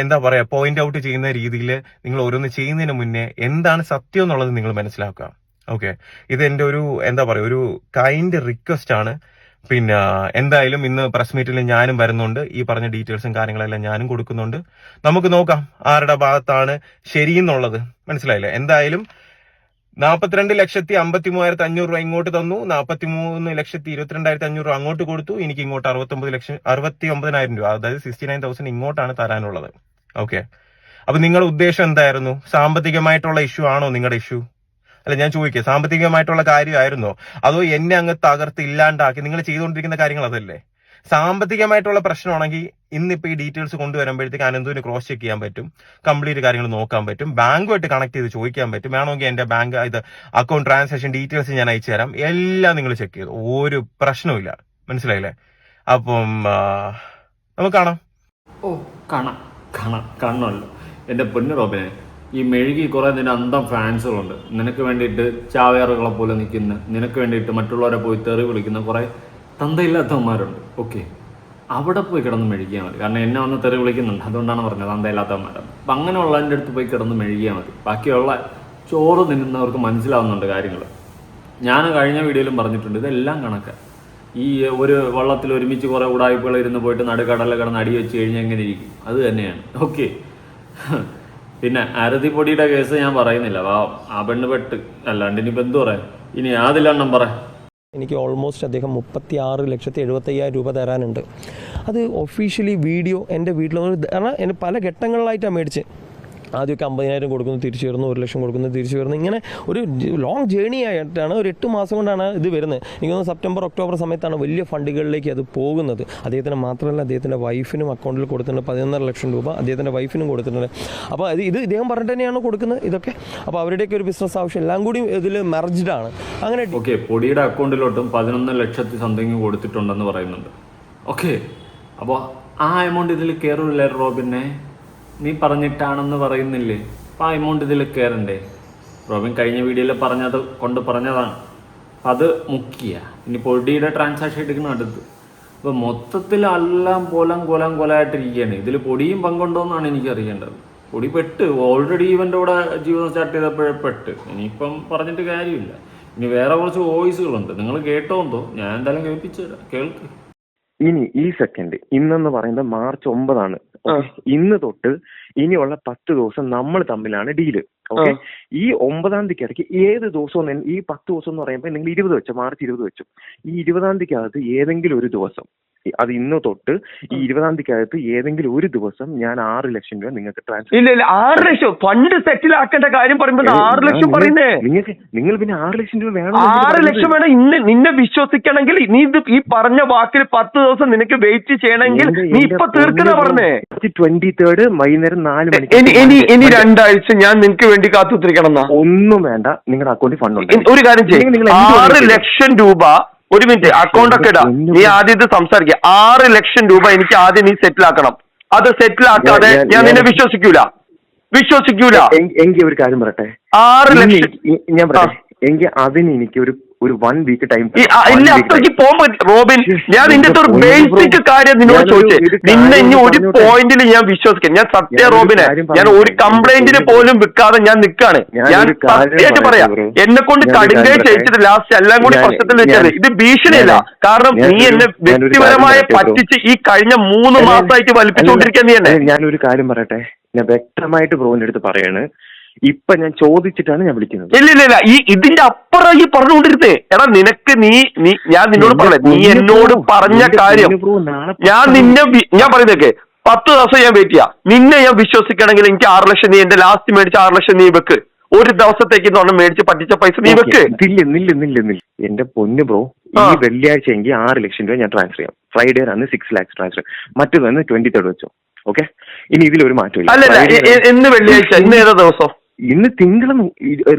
എന്താ പറയാ പോയിന്റ് ഔട്ട് ചെയ്യുന്ന രീതിയിൽ നിങ്ങൾ ഓരോന്ന് ചെയ്യുന്നതിന് മുന്നേ എന്താണ് സത്യം എന്നുള്ളത് നിങ്ങൾ മനസ്സിലാക്കുക. ഇത് എന്റെ ഒരു എന്താ പറയാ ഒരു കൈൻഡ് റിക്വസ്റ്റ് ആണ്. പിന്നെ എന്തായാലും ഇന്ന് പ്രസ് മീറ്റിൽ ഞാനും വരുന്നുണ്ട്. ഈ പറഞ്ഞ ഡീറ്റെയിൽസും കാര്യങ്ങളെല്ലാം ഞാനും കൊടുക്കുന്നുണ്ട്. നമുക്ക് നോക്കാം ആരുടെ ഭാഗത്താണ് ശരിയെന്നുള്ളത്. മനസ്സിലായില്ലേ? എന്തായാലും 42,53,500 രൂപ ഇങ്ങോട്ട് തന്നു, 43,22,500 രൂപ അങ്ങോട്ട് കൊടുത്തു. എനിക്ക് ഇങ്ങോട്ട് 69,000 രൂപ, അതായത് 69,000 ഇങ്ങോട്ടാണ് തരാനുള്ളത്. അപ്പൊ നിങ്ങളുടെ ഉദ്ദേശം എന്തായിരുന്നു? സാമ്പത്തികമായിട്ടുള്ള ഇഷ്യൂ ആണോ നിങ്ങളുടെ ഇഷ്യൂ? അല്ല, ഞാൻ ചോദിക്കുക, സാമ്പത്തികമായിട്ടുള്ള കാര്യമായിരുന്നോ, അതോ എന്നെ അങ്ങ് തകർത്ത് ഇല്ലാണ്ടാക്കി നിങ്ങൾ ചെയ്തുകൊണ്ടിരിക്കുന്ന കാര്യങ്ങൾ അതല്ലേ? സാമ്പത്തികമായിട്ടുള്ള പ്രശ്നമാണെങ്കിൽ ഇന്നിപ്പോ ഈ ഡീറ്റെയിൽസ് കൊണ്ടുവരുമ്പോഴത്തേക്ക് അനന്തുവിന് ക്രോസ് ചെക്ക് ചെയ്യാൻ പറ്റും, കംപ്ലീറ്റ് കാര്യങ്ങൾ നോക്കാൻ പറ്റും, ബാങ്കുമായിട്ട് കണക്ട് ചെയ്ത് ചോദിക്കാൻ പറ്റും. വേണമെങ്കിൽ എന്റെ ബാങ്ക് അക്കൗണ്ട് ട്രാൻസാക്ഷൻ ഡീറ്റെയിൽസ് ഞാൻ അയച്ചു തരാം. എല്ലാം നിങ്ങൾ ചെക്ക് ചെയ്തു, ഒരു പ്രശ്നവുമില്ല. മനസ്സിലായില്ലേ? അപ്പം നമുക്ക് കാണാം. കാണണമല്ലോ എന്റെ പൊന്നു റോബിനെ. ഈ മെഴുകി കുറെ നിന്റെ അന്തം ഫാൻസുകളുണ്ട്. നിനക്ക് വേണ്ടിയിട്ട് ചാവേറുകളെ പോലെ നിൽക്കുന്ന, നിനക്ക് വേണ്ടിയിട്ട് മറ്റുള്ളവരെ പോയി തെറി വിളിക്കുന്ന കുറെ തന്തയില്ലാത്തവന്മാരുണ്ട്. അവിടെ പോയി കിടന്ന് മെഴുകിയാൽ മതി. കാരണം എന്നെ വന്ന് തെറി വിളിക്കുന്നുണ്ട്, അതുകൊണ്ടാണ് പറഞ്ഞത് തന്തയില്ലാത്തവന്മാരാണ്. അപ്പം അങ്ങനെയുള്ളതിൻ്റെ അടുത്ത് പോയി കിടന്ന് മെഴുകിയാൽ മതി. ബാക്കിയുള്ള ചോറ് തിന്നുന്നവർക്ക് മനസ്സിലാവുന്നുണ്ട് കാര്യങ്ങൾ. ഞാൻ കഴിഞ്ഞ വീഡിയോയിലും പറഞ്ഞിട്ടുണ്ട്, ഇതെല്ലാം കണക്കാണ്. ഈ ഒരു വള്ളത്തിൽ ഒരുമിച്ച് കുറെ ഉടായ്പകൾ ഇരുന്ന് പോയിട്ട് നടുക്കടലിൽ കിടന്ന് അടി വെച്ച് കഴിഞ്ഞാൽ എങ്ങനെ ഇരിക്കും? അത് തന്നെയാണ്. പിന്നെ അരതിപ്പൊടിയുടെ കേസ് ഞാൻ പറയുന്നില്ല, ആ പെണ്ണ് പെട്ട്, അല്ലാണ്ട് ഇനിയിപ്പോൾ എന്തു പറയാം. ഇനി ആദിലെണ്ണം പറ. എനിക്ക് ഓൾമോസ്റ്റ് അദ്ദേഹം 36,75,000 രൂപ തരാനുണ്ട്. അത് ഒഫീഷ്യലി വീഡിയോ എൻ്റെ വീട്ടിൽ, കാരണം എന്നെ പല ഘട്ടങ്ങളിലായിട്ടാണ് മേടിച്ച്. ആദ്യമൊക്കെ 50,000 കൊടുക്കുന്നു, തിരിച്ചു വരുന്നു, 1 ലക്ഷം കൊടുക്കുന്നു, തിരിച്ചു വരുന്നു. ഇങ്ങനെ ഒരു ലോങ് ജേണി ആയിട്ടാണ്, ഒരു 8 മാസം കൊണ്ടാണ് ഇത് വരുന്നത്. എനിക്ക് തോന്നുന്നു സെപ്റ്റംബർ ഒക്ടോബർ സമയത്താണ് വലിയ ഫണ്ടുകളിലേക്ക് അത് പോകുന്നത്. അദ്ദേഹത്തിന് മാത്രമല്ല, അദ്ദേഹത്തിൻ്റെ വൈഫിനും അക്കൗണ്ടിൽ കൊടുത്തിട്ടുണ്ട് 11.5 ലക്ഷം രൂപ, അദ്ദേഹത്തിൻ്റെ വൈഫിനും കൊടുത്തിട്ടുണ്ട്. അപ്പോൾ ഇത് ഇദ്ദേഹം പറഞ്ഞിട്ട് തന്നെയാണ് കൊടുക്കുന്നത് ഇതൊക്കെ. അപ്പോൾ അവരുടെയൊക്കെ ഒരു ബിസിനസ് ആവശ്യം എല്ലാം കൂടി ഇതിൽ മെർജ്ഡാണ്. അങ്ങനെ ഓക്കെ, പൊടിയുടെ അക്കൗണ്ടിലോട്ടും 11 ലക്ഷത്തി സംതിങ് കൊടുത്തിട്ടുണ്ടെന്ന് പറയുന്നുണ്ട്. ഓക്കെ, അപ്പോൾ ആ എമൗണ്ട് ഇതിൽ കയറില്ല റോബിനെ? നീ പറഞ്ഞിട്ടാണെന്ന് പറയുന്നില്ലേ? അപ്പം ആ എമൗണ്ട് ഇതിൽ കയറണ്ടേ? റോബിൻ കഴിഞ്ഞ വീഡിയോയിൽ പറഞ്ഞത് കൊണ്ട് പറഞ്ഞതാണ്. അപ്പം അത് മുക്കിയ ഇനി പൊടിയുടെ ട്രാൻസാക്ഷൻ എടുക്കുന്ന അടുത്ത്. അപ്പോൾ മൊത്തത്തിൽ എല്ലാം കൊലായിട്ടിരിക്കുകയാണ്. ഇതിൽ പൊടിയും പങ്കുണ്ടോയെന്നാണ് എനിക്ക് അറിയേണ്ടത്. പൊടി പെട്ട് ഓൾറെഡി ഇവൻ്റെ കൂടെ ജീവിതം സ്റ്റാർട്ട് ചെയ്തപ്പോഴേ പെട്ട്. ഇനിയിപ്പം പറഞ്ഞിട്ട് കാര്യമില്ല. ഇനി വേറെ കുറച്ച് വോയിസുകളുണ്ട്, നിങ്ങൾ കേട്ടോന്തോ? ഞാൻ എന്തായാലും കേൾപ്പിച്ചു തരാം, കേൾക്ക്. ഇനി ഈ സെക്കൻഡ് ഇന്നെന്ന് പറയുന്നത് മാർച്ച് 9 ഇന്ന് തൊട്ട് ഇനിയുള്ള 10 ദിവസം നമ്മൾ തമ്മിലാണ് ഡീല്. ഓക്കെ, ഈ 9-ാം തീയതിക്ക് ഇടയ്ക്ക് ഏത് ദിവസവും ഈ 10 ദിവസം എന്ന് പറയുമ്പോൾ നിങ്ങൾ 20 വെച്ചു, മാർച്ച് 20 വെച്ചു. ഈ 20-ാം തീയതിക്കകത്ത് ഏതെങ്കിലും ഒരു ദിവസം, അത് ഇന്ന് തൊട്ട് ഈ 20-ാം തീയതിക്കകത്ത് ഏതെങ്കിലും ഒരു ദിവസം ഞാൻ 6 ലക്ഷം രൂപ നിങ്ങൾക്ക് ട്രാൻസ്ഫർ. ഇല്ല 6 ലക്ഷം ഫണ്ട് സെറ്റിൽ ആക്കേണ്ട കാര്യം പറയുമ്പോൾ 6 ലക്ഷം പറയുന്നേ. നിങ്ങൾ പിന്നെ 6 ലക്ഷം രൂപ വേണം. 6 ലക്ഷം വേണം. ഇന്ന് നിന്നെ വിശ്വസിക്കണമെങ്കിൽ നീ ഇത് ഈ പറഞ്ഞ വാക്കിൽ 10 ദിവസം നിനക്ക് വെയിറ്റ് ചെയ്യണമെങ്കിൽ നീ ഇപ്പൊ തീർക്കുന്ന പറഞ്ഞേ. 23rd വൈകുന്നേരം 4 മണിക്ക് ഇനി 2 ആഴ്ച ഞാൻ നിനക്ക് വേണ്ടി കാത്തുത്തിരിക്കണം എന്നാ? ഒന്നും വേണ്ട, നിങ്ങളുടെ അക്കൗണ്ടിൽ ഫണ്ട് ഉണ്ട്. ഒരു കാര്യം ചെയ്യും, 6 ലക്ഷം രൂപ. ഒരു മിനിറ്റ്, അക്കൗണ്ട് ഒക്കെ ഇടാം. നീ ആദ്യം ഇത് സംസാരിക്കുക. 6 ലക്ഷം രൂപ എനിക്ക് ആദ്യം നീ സെറ്റിൽ ആക്കണം. അത് സെറ്റിൽ ആക്കാതെ ഞാൻ നിന്നെ വിശ്വസിക്കൂല. എങ്കിൽ ഒരു കാര്യം പറയട്ടെ, 6 ലക്ഷം ഞാൻ പറയട്ടെ, എങ്കിൽ അതിന് എനിക്ക് ഒരു 1 വീക്ക് ടൈം ഇല്ല. അത്രയ്ക്ക് പോകുമ്പോ റോബിൻ, ഞാൻ നിന്റെ ഒരു ബേസിക് കാര്യം നിന്നോട് ചോദിച്ചേ. നിന്നെ ഇനി ഒരു പോയിന്റിൽ ഞാൻ വിശ്വസിക്കാം. ഞാൻ സത്യ റോബിനെ, ഞാൻ ഒരു കംപ്ലൈന്റിന് പോലും വിൽക്കാതെ ഞാൻ നിൽക്കാണ്. ഞാൻ സത്യമായിട്ട് പറയാം, എന്നെ കൊണ്ട് കടുങ്കൈ ചെയ്യിച്ചിട്ട് ലാസ്റ്റ് എല്ലാം കൂടി പ്രശ്നത്തിൽ വെച്ചത് ഇത് ഭീഷണിയല്ല. കാരണം നീ എന്നെ വ്യക്തിപരമായി പറ്റിച്ച് ഈ കഴിഞ്ഞ 3 മാസമായിട്ട് വലിപ്പിച്ചുകൊണ്ടിരിക്കാൻ നീ എന്നെ. ഞാനൊരു കാര്യം പറയട്ടെ, ഞാൻ വ്യക്തമായിട്ട് ബ്രോന്റെ അടുത്ത് പറയാണ്, ഇപ്പൊ ഞാൻ ചോദിച്ചിട്ടാണ് ഞാൻ വിളിക്കുന്നത്. ഇല്ല ഈ ഇതിന്റെ അപ്പുറം ഈ പറഞ്ഞുകൊണ്ടിരുന്നേ. എടാ നിനക്ക് നീ ഞാൻ നിന്നോട് പറഞ്ഞേ, നീ എന്നോട് പറഞ്ഞ കാര്യം ഞാൻ പറയുന്നേക്കെ 10 ദിവസം ഞാൻ വെയിറ്റ് ചെയ്യാം. നിന്നെ ഞാൻ വിശ്വസിക്കണമെങ്കിൽ എനിക്ക് 6 ലക്ഷം നീ എന്റെ ലാസ്റ്റ് മേടിച്ച 6 ലക്ഷം നീ വെക്ക്. ഒരു ദിവസത്തേക്ക് മേടിച്ച് പറ്റിച്ച പൈസ നീ വെക്ക്. നില്ല എന്റെ പൊന്നു ബ്രോ, ഈ വെള്ളിയാഴ്ച എങ്കിൽ 6 ലക്ഷം രൂപ ഞാൻ ട്രാൻസ്ഫർ ചെയ്യാം. ഫ്രൈഡേ ആണ് 6 lakhs ട്രാൻസ്ഫർ. മറ്റൊന്ന് 23rd വെച്ചോ. ഓക്കെ, ഇനി ഇതിലൊരു മാറ്റമില്ല. അല്ലല്ല, എന്ന് വെള്ളിയാഴ്ച, ഇന്ന് ഏതാ ദിവസം? ഇന്ന് തിങ്കളും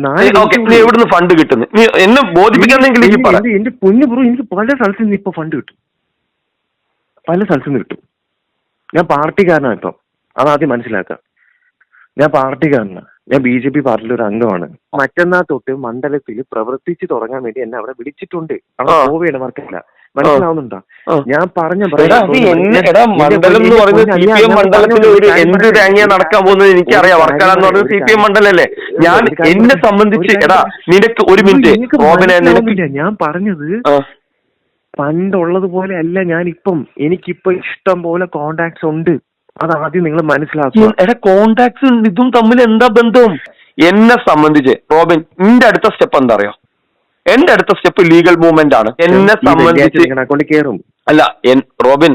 4. നീ എവിടുന്ന് ഫണ്ട് കിട്ടുന്നു? നീ എന്നെ ബോധിപ്പിക്കുന്നെങ്കിൽ എന്റെ പൊന്നു ബ്രോ, എനിക്ക് പല സ്ഥലത്തു നിന്ന് ഇപ്പൊ ഫണ്ട് കിട്ടും, പല സ്ഥലത്തു നിന്ന് കിട്ടും. ഞാൻ പാർട്ടിക്കാരനാണ് ഇപ്പം, അതാദ്യം മനസ്സിലാക്കാം. ഞാൻ പാർട്ടിക്കാരനാണ്, ഞാൻ BJP പാർട്ടിയിലെ ഒരു അംഗമാണ്. മറ്റന്നാൾ തൊട്ട് മണ്ഡലത്തിൽ പ്രവർത്തിച്ചു തുടങ്ങാൻ വേണ്ടി എന്നെ അവിടെ വിളിച്ചിട്ടുണ്ട്. അവിടെ പോവേണ്ട വർക്കല്ല, മനസ്സിലാവുന്നുണ്ടോ? ഞാൻ പറഞ്ഞ മണ്ഡലം എന്ന് പറയുന്നത് CPM മണ്ഡലത്തിൽ ഒരു എന്ത് തേങ്ങ നടക്കാൻ പോകുന്നത് എനിക്കറിയാം. വർക്കല എന്ന് പറയുന്നത് CPM മണ്ഡലല്ലേ. ഞാൻ എന്നെ സംബന്ധിച്ച് എടാ നിനക്ക് ഒരു മിനിറ്റ് റോബിനെ, ഞാൻ പറഞ്ഞത് പണ്ടുള്ളതുപോലെ അല്ല. എനിക്കിപ്പോ ഇഷ്ടം പോലെ കോണ്ടാക്ട്സ് ഉണ്ട്. അതാദ്യം നിങ്ങൾ മനസ്സിലാക്കുക. എടാ കോണ്ടാക്ട്സ് ഇതും തമ്മിൽ എന്താ ബന്ധം? എന്നെ സംബന്ധിച്ച് റോബിൻ, നിന്റെ അടുത്ത സ്റ്റെപ്പ് എന്താ അറിയോ? എന്റെ അടുത്ത സ്റ്റെപ്പ് ലീഗൽ മൂവ്മെന്റ് ആണ്. എന്നെ സംബന്ധിച്ച് അല്ല റോബിൻ,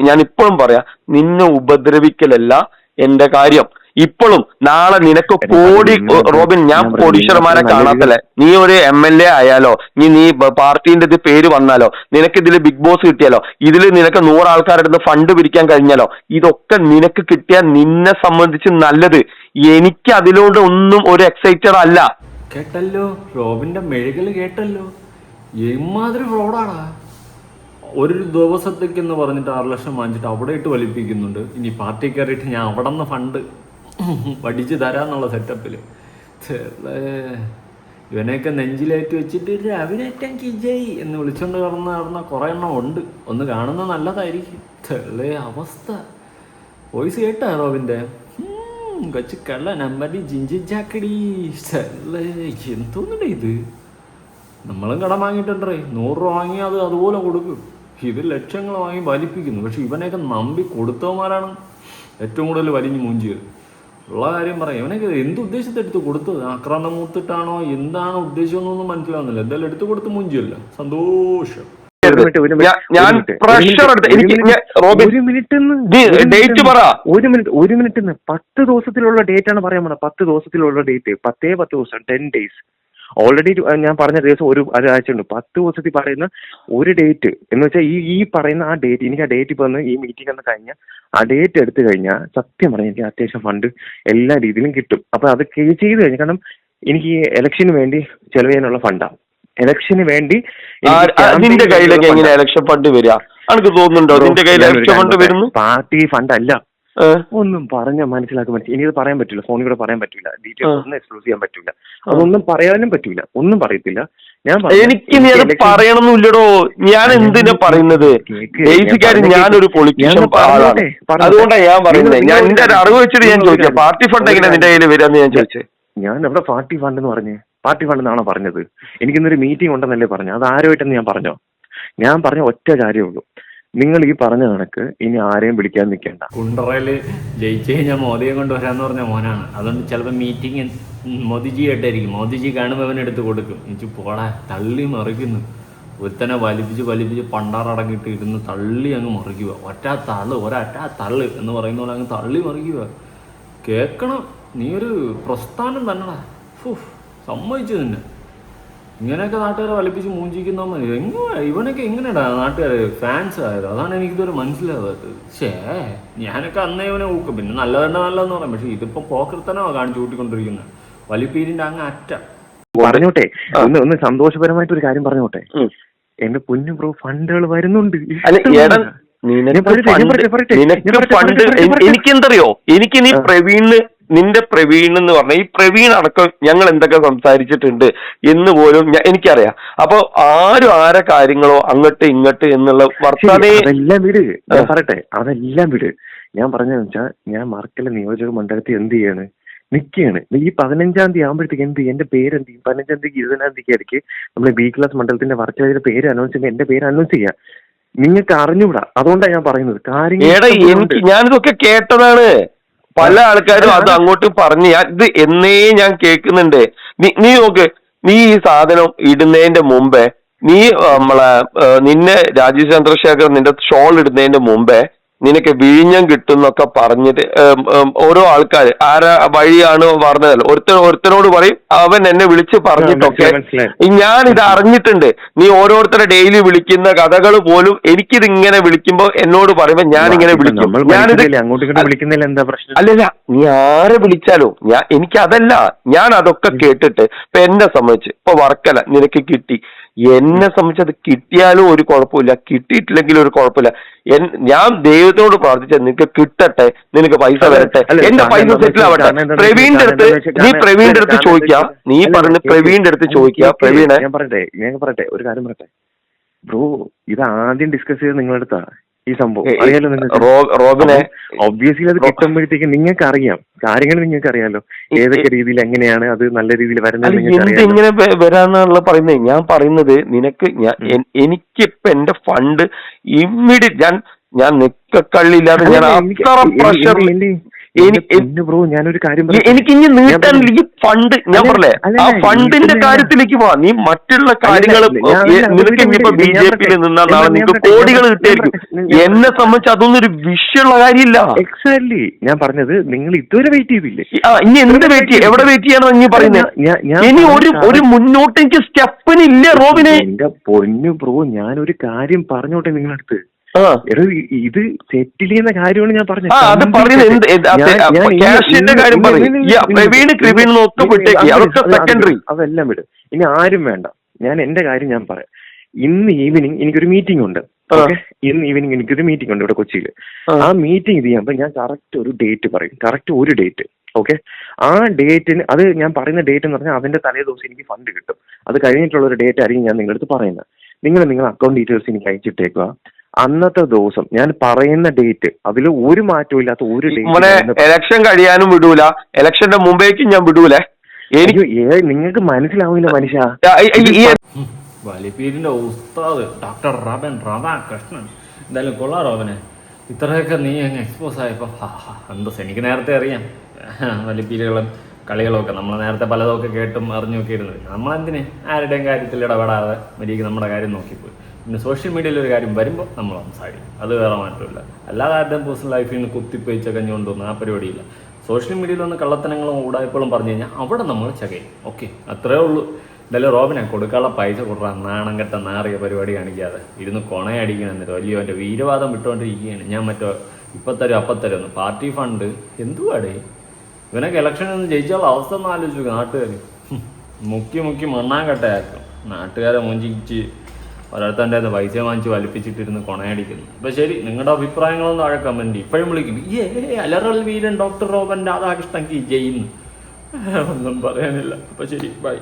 ഞാൻ ഇപ്പോഴും പറയാം, നിന്നെ ഉപദ്രവിക്കലല്ല എന്റെ കാര്യം. ഇപ്പോഴും നാളെ നിനക്ക് റോബിൻ, ഞാൻ കോടീശ്വരന്മാരെ കാണാത്തല്ലേ. നീ ഒരു MLA ആയാലോ, നീ പാർട്ടിന്റെ ഇത് പേര് വന്നാലോ, നിനക്ക് ഇതിൽ ബിഗ് ബോസ് കിട്ടിയാലോ, ഇതിൽ നിനക്ക് 100 ആൾക്കാരുടെ അടുത്ത് ഫണ്ട് പിരിക്കാൻ കഴിഞ്ഞാലോ, ഇതൊക്കെ നിനക്ക് കിട്ടിയാൽ നിന്നെ സംബന്ധിച്ച് നല്ലത്. എനിക്ക് അതിലോട്ട് ഒന്നും ഒരു എക്സൈറ്റഡ് അല്ല. കേട്ടല്ലോ റോബിന്റെ മെഴുകല്, കേട്ടല്ലോ എമ്മാതിരി ഫ്രോഡാടാ. ഒരു ദിവസത്തേക്ക് എന്ന് പറഞ്ഞിട്ട് 6 ലക്ഷം വാങ്ങിച്ചിട്ട് അവിടെ ഇട്ട് വലിപ്പിക്കുന്നുണ്ട്. ഇനി പാർട്ടി കയറിയിട്ട് ഞാൻ അവിടെ നിന്ന് ഫണ്ട് പഠിച്ചു തരാന്നുള്ള സെറ്റപ്പില് ഇവനെയൊക്കെ നെഞ്ചിലേറ്റ് വെച്ചിട്ട് അവിനേറ്റം കിജയ് എന്ന് വിളിച്ചോണ്ട് നടന്ന കുറെ എണ്ണം ഉണ്ട്. ഒന്ന് കാണുന്നത് നല്ലതായിരിക്കും. അവസ്ഥ വോയിസ് കേട്ടാ റോബിന്റെ? കൊച്ചു കള്ള നമ്പടി ജിഞ്ചിച്ചാക്കടി. എന്തോന്നടേ ഇത്? നമ്മളും കടം വാങ്ങിയിട്ടുണ്ടേ, 100 രൂപ വാങ്ങി അത് അതുപോലെ കൊടുക്കും. ഇത് ലക്ഷങ്ങൾ വാങ്ങി വലിപ്പിക്കുന്നു. പക്ഷെ ഇവനെയൊക്കെ നമ്പി കൊടുത്തവന്മാരാണ് ഏറ്റവും കൂടുതൽ വലിഞ്ഞ് മൂഞ്ചിയത്. ഉള്ള കാര്യം പറയാം, ഇവനൊക്കെ എന്ത് ഉദ്ദേശത്തെടുത്ത് കൊടുത്തത്? ആക്രാന്തം മൂത്തിട്ടാണോ എന്താണ് ഉദ്ദേശിച്ചതെന്നൊന്നും മനസ്സിലാവുന്നില്ല. എന്തായാലും എടുത്തു കൊടുത്ത് മൂഞ്ചിയല്ല, സന്തോഷം. ഞാൻ പ്രഷർ എടുത്ത് എനിക്ക് റോബിൻ ഡേറ്റ് പറ. ഒരു മിനിറ്റ് 10 ദിവസത്തിലുള്ള ഡേറ്റ് ആണ് പറയാൻ പോകുന്നത്. 10 ദിവസത്തിലുള്ള ഡേറ്റ് 10 ദിവസം 10 days. ഓൾറെഡി ഞാൻ പറഞ്ഞ ദിവസം ഒരാഴ്ച ഉണ്ട്. 10 ദിവസത്തിൽ പറയുന്ന ഒരു ഡേറ്റ് എന്ന് വെച്ചാൽ ഈ പറയുന്ന ആ ഡേറ്റ്, എനിക്ക് ആ ഡേറ്റ് ഇപ്പൊ ഈ മീറ്റിംഗ് എന്ന് കഴിഞ്ഞാൽ ആ ഡേറ്റ് എടുത്തു കഴിഞ്ഞാൽ സത്യം പറഞ്ഞാൽ എനിക്ക് അത്യാവശ്യം ഫണ്ട് എല്ലാ രീതിയിലും കിട്ടും. അപ്പൊ അത് ചെയ്ത് കഴിഞ്ഞു. കാരണം എനിക്ക് ഈ ഇലക്ഷന് വേണ്ടി ചെലവ് ചെയ്യാനുള്ള ഫണ്ടാണ്. ഇലക്ഷന് വേണ്ടി നിന്റെ കയ്യിലേക്ക് എങ്ങനെ ഇലക്ഷൻ ഫണ്ട് വരിക? എനിക്ക് തോന്നുന്നുണ്ടോ നിന്റെ കയ്യിൽ ഇലക്ഷൻ ഫണ്ട് വരുന്നു? പാർട്ടി ഫണ്ട് അല്ല. ഒന്നും പറഞ്ഞാൽ മനസ്സിലാക്കാൻ പറ്റില്ല. എനിക്കത് പറയാൻ പറ്റില്ല, ഫോണിൽ കൂടെ പറയാൻ പറ്റില്ല, ഡീറ്റെയിൽസ് ഒന്നും എക്സ്പ്ലോസ് ചെയ്യാൻ പറ്റില്ല, അതൊന്നും പറയാനും പറ്റില്ല, ഒന്നും പറയത്തില്ല. എനിക്ക് നീ അത് പറയണമെന്നില്ലടോ. ഞാൻ എന്തിനാ പറയുന്നത്? ബേസിക്കാരി ഞാനൊരു പൊളിറ്റീഷ്യൻ ആളാണ്, അതുകൊണ്ടാണ് ഞാൻ പറയുന്നത്. ഞാൻ എന്റെ അറിവ് വെച്ചിട്ട് ഞാൻ ചോദിക്കാം, പാർട്ടി ഫണ്ട് എങ്ങനെ നിന്റെ കയ്യിൽ വരാന്ന് ഞാൻ ചോദിച്ചത്. ഞാൻ എവിടെ പാർട്ടി ഫണ്ട് എന്ന് പറഞ്ഞേ? പാർട്ടി ഫണ്ട് എന്നാണോ പറഞ്ഞത്? എനിക്കിന്നൊരു മീറ്റിംഗ് ഉണ്ടെന്നല്ലേ പറഞ്ഞു. അത് ആരുമായിട്ടെന്ന് ഞാൻ പറഞ്ഞോ? ഞാൻ പറഞ്ഞ ഒറ്റ കാര്യമേ ഉള്ളൂ, നിങ്ങൾ ഈ പറഞ്ഞ കണക്ക് ഇനി ആരെയും വിളിക്കാൻ നിൽക്കേണ്ട. കുണ്ടറയില് ജയിച്ചു കഴിഞ്ഞാൽ മോദിയെ കൊണ്ടുവരാന്ന് പറഞ്ഞ മോനാണ്. അതുകൊണ്ട് ചിലപ്പോൾ മീറ്റിംഗ് മോദിജി ആയിട്ടായിരിക്കും. മോദിജി കാണുമ്പോൾ അവനെടുത്ത് കൊടുക്കും. എനിക്ക് പോടാ തള്ളി മറിക്കുന്നു. ഒരുത്തനെ വലിപ്പിച്ച് പണ്ടാറടങ്ങിയിട്ട് ഇരുന്ന് തള്ളി അങ്ങ് മറിക്കുക. ഒരൊറ്റ തള്ള് എന്ന് പറയുന്ന പോലെ അങ്ങ് തള്ളി മറിക്കുക. കേൾക്കണം, നീ ഒരു പ്രസ്ഥാനം തന്നെടാ. സമ്മതിച്ചു തന്നെ. ഇങ്ങനെയൊക്കെ നാട്ടുകാരെ വലിപ്പിച്ച് മൂഞ്ചിക്കുന്ന മതി. ഇവനൊക്കെ എങ്ങനെയാ നാട്ടുകാർ ഫാൻസ് ആയത്? അതാണ് എനിക്കിതുവരെ മനസ്സിലാകാത്തത്. ഞാനൊക്കെ അന്നേ ഇവനെ ഊക്കും. പിന്നെ നല്ലതെന്ന് പറയാം. പക്ഷെ ഇതിപ്പോ പോക്കർത്തനോ കാണിച്ചു കൂട്ടിക്കൊണ്ടിരിക്കുന്നത്. വലിപ്പീരിന്റെ അങ്ങ് അറ്റ. പറഞ്ഞോട്ടെ, ഒന്ന് സന്തോഷപരമായിട്ടൊരു കാര്യം പറഞ്ഞോട്ടെ. എന്റെ പൊന്നു ബ്രോ, ഫണ്ടുകൾ വരുന്നുണ്ട്. എനിക്കെന്തറിയോ, എനിക്ക് നീ നിന്റെ പ്രവീൺ എന്ന് പറഞ്ഞ ഈ പ്രവീൺ അടക്കം ഞങ്ങൾ എന്തൊക്കെ സംസാരിച്ചിട്ടുണ്ട് എന്ന് പോലും എനിക്കറിയാം. അപ്പൊ ആരും ആരെ കാര്യങ്ങളോ അങ്ങോട്ട് ഇങ്ങോട്ട് എന്നുള്ള അതെല്ലാം വിട്. ഞാൻ പറയട്ടെ, അതെല്ലാം വിട്. ഞാൻ പറഞ്ഞതെന്ന് വെച്ചാൽ, ഞാൻ മർക്കല നിയോജക മണ്ഡലത്തിൽ എന്ത് ചെയ്യാണ്, നിൽക്കുകയാണ്. ഈ 15-ാം തീയതി ആകുമ്പോഴത്തേക്ക് എന്റെ പേര് എന്ത് ചെയ്യും? 15-ാം തീയതി 20-ാം തീയതി ആയിരിക്കും നമ്മൾ ബി ക്ലാസ് മണ്ഡലത്തിന്റെ വർച്ചയുടെ പേര് അനൗൺസ് ചെയ്യുമ്പോൾ എന്റെ പേര് അനൗൺസ് ചെയ്യാം. നിങ്ങൾക്ക് അറിഞ്ഞുകൂടാ, അതുകൊണ്ടാണ് ഞാൻ പറയുന്നത്. ഞാനിതൊക്കെ കേട്ടതാണ്. പല ആൾക്കാരും അത് അങ്ങോട്ട് പറഞ്ഞ് ഇത് എന്നേ ഞാൻ കേൾക്കുന്നുണ്ട്. നീ നോക്ക്, നീ ഈ സാധനം ഇടുന്നതിന്റെ മുമ്പേ നിന്നെ രാജീവ് ചന്ദ്രശേഖർ നിന്റെ ഷോൾ ഇടുന്നതിന്റെ മുമ്പേ നിനക്ക് വിഴിഞ്ഞം കിട്ടും എന്നൊക്കെ പറഞ്ഞിട്ട് ഓരോ ആൾക്കാർ ആരാ വഴിയാണ് പറഞ്ഞതല്ലോ, ഒരുത്തനോട് പറയും അവൻ എന്നെ വിളിച്ച് പറഞ്ഞിട്ടൊക്കെ ഞാൻ ഇത് അറിഞ്ഞിട്ടുണ്ട്. നീ ഓരോരുത്തരെ ഡെയിലി വിളിക്കുന്ന കഥകൾ പോലും എനിക്കിത് ഇങ്ങനെ വിളിക്കുമ്പോ എന്നോട് പറയുമ്പോ ഞാനിങ്ങനെ വിളിക്കും. അല്ലല്ല, നീ ആരെ വിളിച്ചാലോ എനിക്കതല്ല, ഞാൻ അതൊക്കെ കേട്ടിട്ട് ഇപ്പൊ എന്നെ സംബന്ധിച്ച് ഇപ്പൊ വർക്കല നിനക്ക് കിട്ടി, എന്നെ സംബന്ധിച്ച് അത് കിട്ടിയാലും ഒരു കുഴപ്പമില്ല, കിട്ടിയിട്ടില്ലെങ്കിലും ഒരു കുഴപ്പമില്ല. ഞാൻ ദൈവത്തോട് പ്രാർത്ഥിച്ച നിനക്ക് കിട്ടട്ടെ, നിനക്ക് പൈസ വരട്ടെ, എന്റെ പൈസ സെറ്റിൽ ആവട്ടെ. പ്രവീണിന്റെ അടുത്ത് ചോദിക്കാം, നീ പറഞ്ഞ് പ്രവീണിന്റെ അടുത്ത് ചോദിക്കാം. പ്രവീണെ ഞാൻ പറയട്ടെ ഒരു കാര്യം പറയട്ടെ ബ്രോ, ഇത് ആദ്യം ഡിസ്കസ് ചെയ്ത് നിങ്ങളുടെ അടുത്താ ഈ സംഭവം. അറിയാലോ റോബിനെ, ഒബ്വിയസ്ലി അത് കിട്ടുമ്പോഴത്തേക്ക് നിങ്ങൾക്ക് അറിയാം, കാര്യങ്ങൾ നിങ്ങൾക്ക് അറിയാലോ, ഏതൊക്കെ രീതിയിൽ എങ്ങനെയാണ് അത് നല്ല രീതിയിൽ വരുന്നത്. എന്തിങ്ങനെ വരാന്നുള്ള പറയുന്നത്? ഞാൻ പറയുന്നത് നിനക്ക് എനിക്കിപ്പോ എന്റെ ഫണ്ട് ഇമ്മീഡിയറ്റ് ഞാൻ നിക്കക്കള്ളില്ലാതെ ഞാൻ അത്ര പ്രഷർ ബ്രോ. ഞാനൊരു കാര്യം എനിക്ക് ഇനി നീട്ടാനില്ല ഈ ഫണ്ട്. ഞാൻ പറഞ്ഞേ ആ ഫണ്ടിന്റെ കാര്യത്തിലേക്ക് പോവാ. നീ മറ്റുള്ള കാര്യങ്ങൾ നിനക്ക് ഇനിയിപ്പോ BJP നിന്നാൽ നാളെ നിങ്ങൾക്ക് കോടികൾ കിട്ടിയായിരിക്കും. എന്നെ സംബന്ധിച്ച് അതൊന്നും ഒരു വിഷയമുള്ള കാര്യമില്ല. എക്സാക്ട്ലി ഞാൻ പറഞ്ഞത്, നിങ്ങൾ ഇതുവരെ വെയിറ്റ് ചെയ്തില്ലേ? ഇനി എന്ത് വെയിറ്റ് ചെയ്യാൻ, എവിടെ വെയിറ്റ് ചെയ്യാനോ നീ പറയുന്നത്? ഇനി ഒരു മുന്നോട്ട് എനിക്ക് സ്റ്റെപ്പിനില്ല റോബിനെ. എന്റെ പൊന്നു ബ്രോ, ഞാനൊരു കാര്യം പറഞ്ഞോട്ടെ നിങ്ങളടുത്ത്. ഇത് സെറ്റിൽ ചെയ്യുന്ന കാര്യമാണ് ഞാൻ പറഞ്ഞത്. അതെല്ലാം വിട്, ഇനി ആരും വേണ്ട. ഞാൻ എന്റെ കാര്യം ഞാൻ പറയാം. ഇന്ന് ഈവനിങ് എനിക്കൊരു മീറ്റിംഗ് ഉണ്ട്. ഇന്ന് ഈവനിങ് എനിക്കൊരു മീറ്റിംഗ് ഉണ്ട് ഇവിടെ കൊച്ചിയിൽ. ആ മീറ്റിംഗ് ഇത് ചെയ്യുമ്പോൾ ഞാൻ കറക്റ്റ് ഒരു ഡേറ്റ് പറയും, കറക്റ്റ് ഒരു ഡേറ്റ്. ഓക്കെ, ആ ഡേറ്റിന്, അത് ഞാൻ പറയുന്ന ഡേറ്റ് എന്ന് പറഞ്ഞാൽ അതിന്റെ തലേ ദിവസം എനിക്ക് ഫണ്ട് കിട്ടും. അത് കഴിഞ്ഞിട്ടുള്ള ഒരു ഡേറ്റ് ആയിരിക്കും ഞാൻ നിങ്ങളുടെ അടുത്ത് പറയുന്നത്. നിങ്ങളുടെ അക്കൗണ്ട് ഡീറ്റെയിൽസ് എനിക്ക് അയച്ചിട്ടേക്കുക. അന്നത്തെ ദിവസം ഞാൻ പറയുന്ന ഡേറ്റ്, അതിൽ ഒരു മാറ്റവും ഇല്ലാത്ത ഒരു ഡേറ്റ്. ഇലക്ഷൻ കഴിയാനും വിടൂല, ഇലക്ഷന്റെ മുമ്പേക്കും ഞാൻ വിടൂലേ. നിങ്ങൾക്ക് മനസ്സിലാവില്ല മനുഷ്യ. വലിപ്പീരിന്റെ ഉസ്താദ് ഡോക്ടർ റോബൻ രാധാകൃഷ്ണൻ. എന്തായാലും കൊള്ളാം റോബനെ, ഇത്രയൊക്കെ നീ അങ്ങ് എക്സ്പോസ് ആയപ്പോ എന്തോ. എനിക്ക് നേരത്തെ അറിയാം വലിപ്പീരുകളും കളികളൊക്കെ. നമ്മൾ നേരത്തെ പലതൊക്കെ കേട്ടും അറിഞ്ഞൊക്കെ ഇരുന്നത്. നമ്മളെന്തിന് ആരുടെയും കാര്യത്തിൽ ഇടപെടാതെ മര്യാദയ്ക്ക് നമ്മുടെ കാര്യം നോക്കിപ്പോയി. പിന്നെ സോഷ്യൽ മീഡിയയിൽ ഒരു കാര്യം വരുമ്പോൾ നമ്മൾ സംസാരിക്കും, അത് വേറെ മാറ്റമില്ല. അല്ലാതെ ആരുടെയും പേഴ്സണൽ ലൈഫിൽ നിന്ന് കുത്തിപ്പയിച്ച കഞ്ഞുകൊണ്ടൊന്നും ആ പരിപാടിയില്ല. സോഷ്യൽ മീഡിയയിൽ വന്ന് കള്ളത്തനങ്ങളും ഊടായ്പകളും പറഞ്ഞു കഴിഞ്ഞാൽ അവിടെ നമ്മൾ ചകയും. ഓക്കെ, അത്രേ ഉള്ളൂ. എന്തായാലും റോബിനെ കൊടുക്കാനുള്ള പൈസ കൊടുക്കാൻ നാണം കെട്ട നാറിയ പരിപാടി കാണിക്കാതെ ഇരുന്ന് കൊണയടിക്കണം. എന്നിട്ട് വലിയ എൻ്റെ വീരവാദം വിട്ടുകൊണ്ടിരിക്കുകയാണ്. ഞാൻ മറ്റോ ഇപ്പത്തരും അപ്പത്തരും പാർട്ടി ഫണ്ട് എന്തുവാടേ ഇവനൊക്കെ ഇലക്ഷനൊന്നും ജയിച്ചാലുള്ള അവസ്ഥ ഒന്ന് ആലോചിച്ചു. നാട്ടുകാർ മുക്കി മുക്കി മണ്ണാങ്കട്ടയാക്കും. നാട്ടുകാരെ മുഞ്ചിച്ച് ഓരോരുത്തൻ്റെ പൈസ വാങ്ങിച്ച് വലിപ്പിച്ചിട്ടിരുന്ന് കൊണയടിക്കുന്നു. അപ്പം ശരി, നിങ്ങളുടെ അഭിപ്രായങ്ങളൊന്നും താഴെ കമൻറ്റ് ചെയ്യും. ഇപ്പോഴും വിളിക്കും അലറൽ വീരൻ ഡോക്ടർ റോബൻ രാധാകൃഷ്ണൻ കി ജയിന്ന്. ഒന്നും പറയാനില്ല. അപ്പം ശരി, ബൈ.